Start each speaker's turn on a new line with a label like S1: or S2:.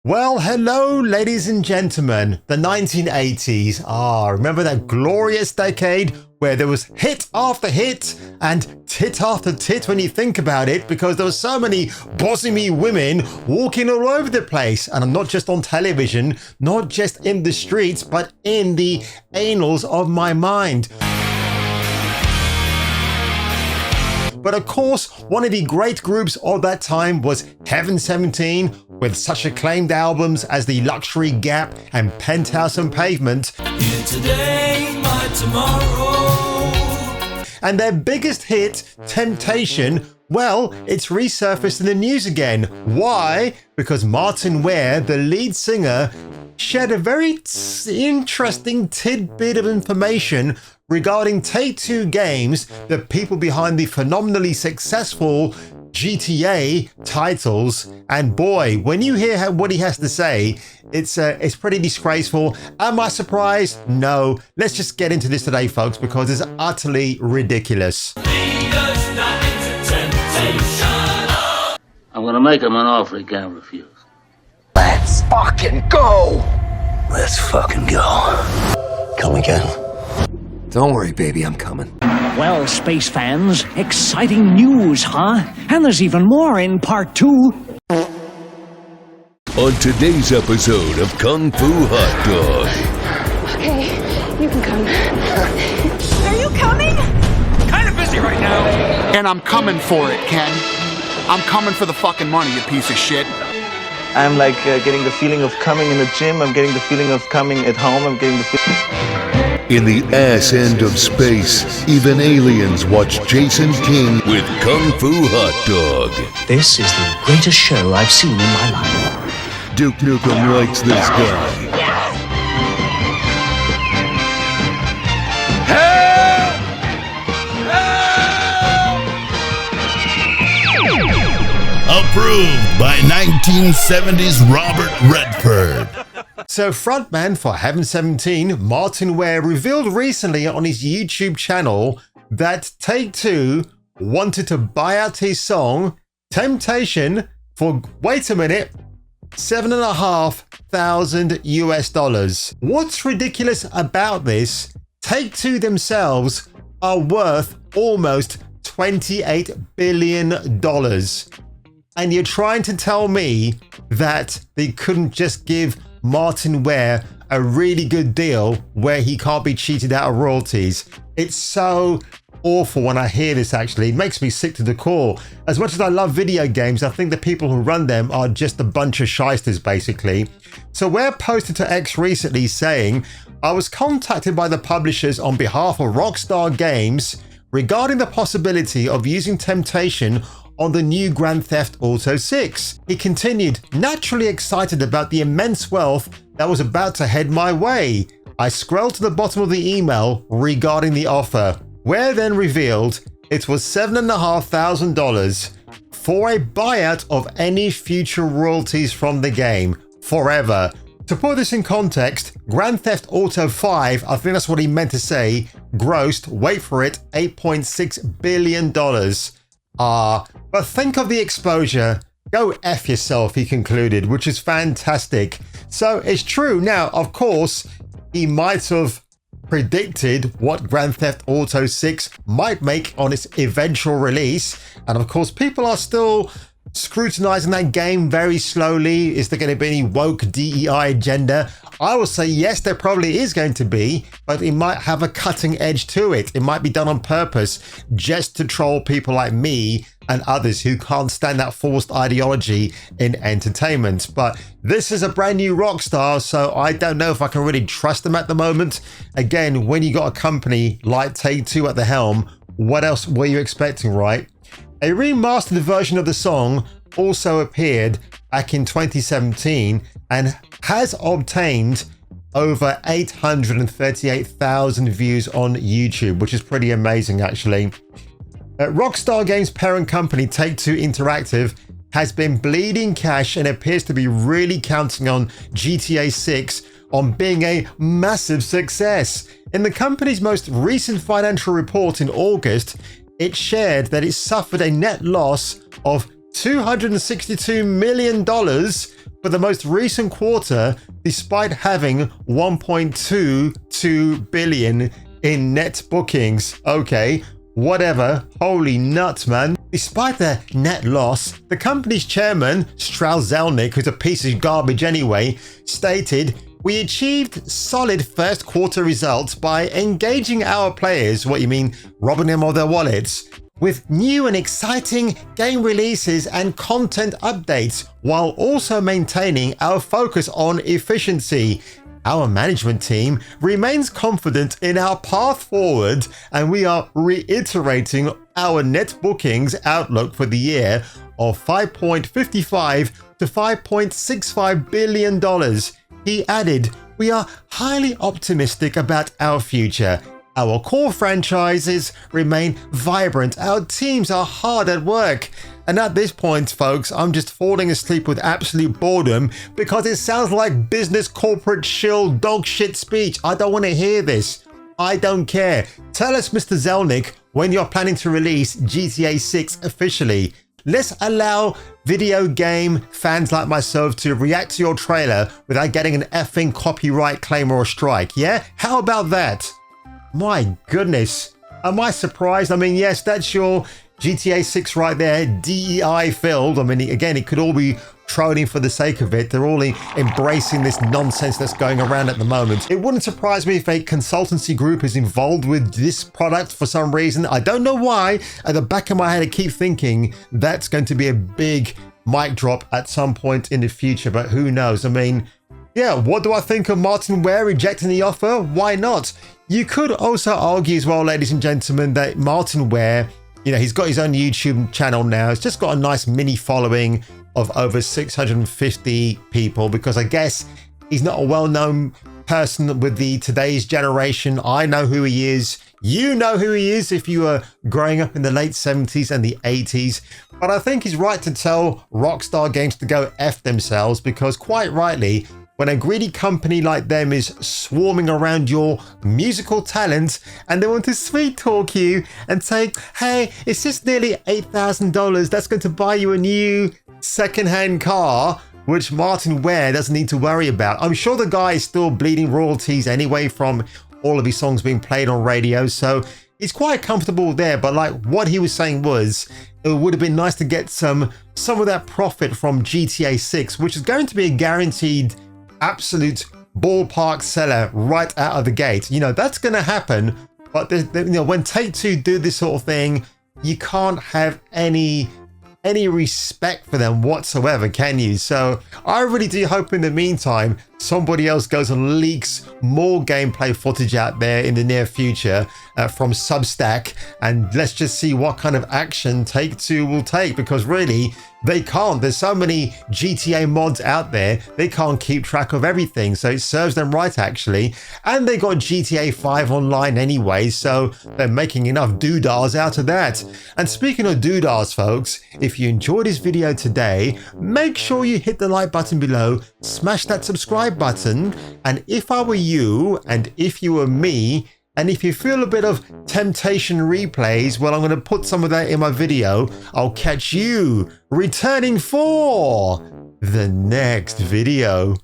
S1: Well, hello, ladies and gentlemen. The 1980s. Remember that glorious decade where there was hit after hit and tit after tit when you think about it, because there were so many bosomy women walking all over the place. And I'm not just on television, not just in the streets, but in the annals of my mind. But of course, one of the great groups of that time was Heaven 17, with such acclaimed albums as The Luxury Gap and Penthouse and Pavement.
S2: Here today, my tomorrow.
S1: And their biggest hit, Temptation, well, it's resurfaced in the news again. Why? Because Martin Ware, the lead singer, shared a very interesting tidbit of information regarding Take-Two games, the people behind the phenomenally successful GTA titles. And boy, when you hear what he has to say, it's pretty disgraceful. Am I surprised? No. Let's just get into this today, folks, because it's utterly ridiculous.
S3: I'm gonna make him an offer he can't refuse.
S4: Let's fucking go!
S5: Let's fucking go.
S4: Come again?
S5: Don't worry, baby, I'm coming.
S6: Well, space fans, exciting news, huh? And there's even more in part 2.
S7: On today's episode of Kung Fu Hot Dog.
S8: Okay, you can come.
S9: Are you coming?
S10: Kind of busy right now.
S11: And I'm coming for it, Ken. I'm coming for the fucking money, you piece of shit.
S12: I'm like getting the feeling of coming in the gym. I'm getting the feeling of coming at home. I'm getting the feeling...
S7: In the ass end of space, even aliens watch Jason King with Kung Fu Hot Dog.
S13: This is the greatest show I've seen in my life.
S7: Duke Nukem likes this guy.
S14: Approved by 1970s Robert Redford.
S1: So frontman for Heaven 17, Martin Ware, revealed recently on his YouTube channel that Take-Two wanted to buy out his song Temptation for, wait a minute, $7,500 US. What's ridiculous about this? Take-Two themselves are worth almost $28 billion. And you're trying to tell me that they couldn't just give Martin Ware a really good deal where he can't be cheated out of royalties? It's so awful when I hear this, actually. It makes me sick to the core. As much as I love video games, I think the people who run them are just a bunch of shysters, basically. So Ware posted to X recently saying, I was contacted by the publishers on behalf of Rockstar Games regarding the possibility of using Temptation on the new Grand Theft Auto 6. He continued, naturally excited about the immense wealth that was about to head my way. I scrolled to the bottom of the email regarding the offer, where then revealed it was $7,500 for a buyout of any future royalties from the game, forever. To put this in context, Grand Theft Auto 5, I think that's what he meant to say, grossed, wait for it, $8.6 billion. But think of the exposure. Go F yourself, he concluded, which is fantastic. So it's true. Now, of course, he might have predicted what Grand Theft Auto 6 might make on its eventual release. And of course, people are still scrutinizing that game very slowly. Is there going to be any woke DEI agenda? I will say yes, there probably is going to be, but it might have a cutting edge to it. It might be done on purpose just to troll people like me and others who can't stand that forced ideology in entertainment. But this is a brand new Rockstar, so I don't know if I can really trust them at the moment. Again, when you got a company like Take-Two at the helm, what else were you expecting, right? A remastered version of the song also appeared back in 2017 and has obtained over 838,000 views on YouTube, which is pretty amazing, actually. Rockstar Games' parent company, Take-Two Interactive, has been bleeding cash and appears to be really counting on GTA6 on being a massive success. In the company's most recent financial report in August, it shared that it suffered a net loss of $262 million for the most recent quarter, despite having 1.22 billion in net bookings. Okay, whatever. Holy nuts, man. Despite their net loss, the company's chairman, Strauss Zelnick, who's a piece of garbage anyway, stated, "We achieved solid first quarter results by engaging our players," what you mean, robbing them of their wallets, "with new and exciting game releases and content updates, while also maintaining our focus on efficiency. Our management team remains confident in our path forward, and we are reiterating our net bookings outlook for the year of $5.55 to $5.65 billion. He added, "We are highly optimistic about our future. Our core franchises remain vibrant. Our teams are hard at work." And at this point, folks, I'm just falling asleep with absolute boredom because it sounds like business corporate shill dog shit speech. I don't want to hear this. I don't care. Tell us, Mr. Zelnick, when you're planning to release GTA 6 officially. Let's allow video game fans like myself to react to your trailer without getting an effing copyright claim or a strike. Yeah? How about that? My goodness. Am I surprised? I mean, yes, that's your GTA 6 right there, DEI filled. I mean, again, it could all be trolling for the sake of it. They're all embracing this nonsense that's going around at the moment. It wouldn't surprise me if a consultancy group is involved with this product for some reason. I don't know why. At the back of my head, I keep thinking that's going to be a big mic drop at some point in the future, but who knows? I mean, yeah, what do I think of Martin Ware rejecting the offer? Why not? You could also argue as well, ladies and gentlemen, that Martin Ware, you know, he's got his own YouTube channel now. It's just got a nice mini following of over 650 people because I guess he's not a well-known person with today's generation. I know who he is. You know who he is if you were growing up in the late 70s and the 80s. But I think he's right to tell Rockstar Games to go F themselves because quite rightly, when a greedy company like them is swarming around your musical talent and they want to sweet talk you and say, "Hey, it's just nearly $8,000. That's going to buy you a new secondhand car," which Martin Ware doesn't need to worry about. I'm sure the guy is still bleeding royalties anyway from all of his songs being played on radio, so he's quite comfortable there. But like what he was saying was, it would have been nice to get some of that profit from GTA 6, which is going to be a guaranteed absolute ballpark seller right out of the gate. You know, that's going to happen. But you know, when Take-Two do this sort of thing, you can't have any respect for them whatsoever, can you? So I really do hope in the meantime somebody else goes and leaks more gameplay footage out there in the near future from Substack, and let's just see what kind of action Take-Two will take, because really they can't. There's so many GTA mods out there, they can't keep track of everything, so it serves them right actually. And they got GTA 5 online anyway, so they're making enough doodahs out of that. And speaking of doodahs, folks, if you enjoyed this video today, make sure you hit the like button below, smash that subscribe button, and if I were you, and if you were me, and if you feel a bit of temptation replays, well, I'm going to put some of that in my video. I'll catch you returning for the next video.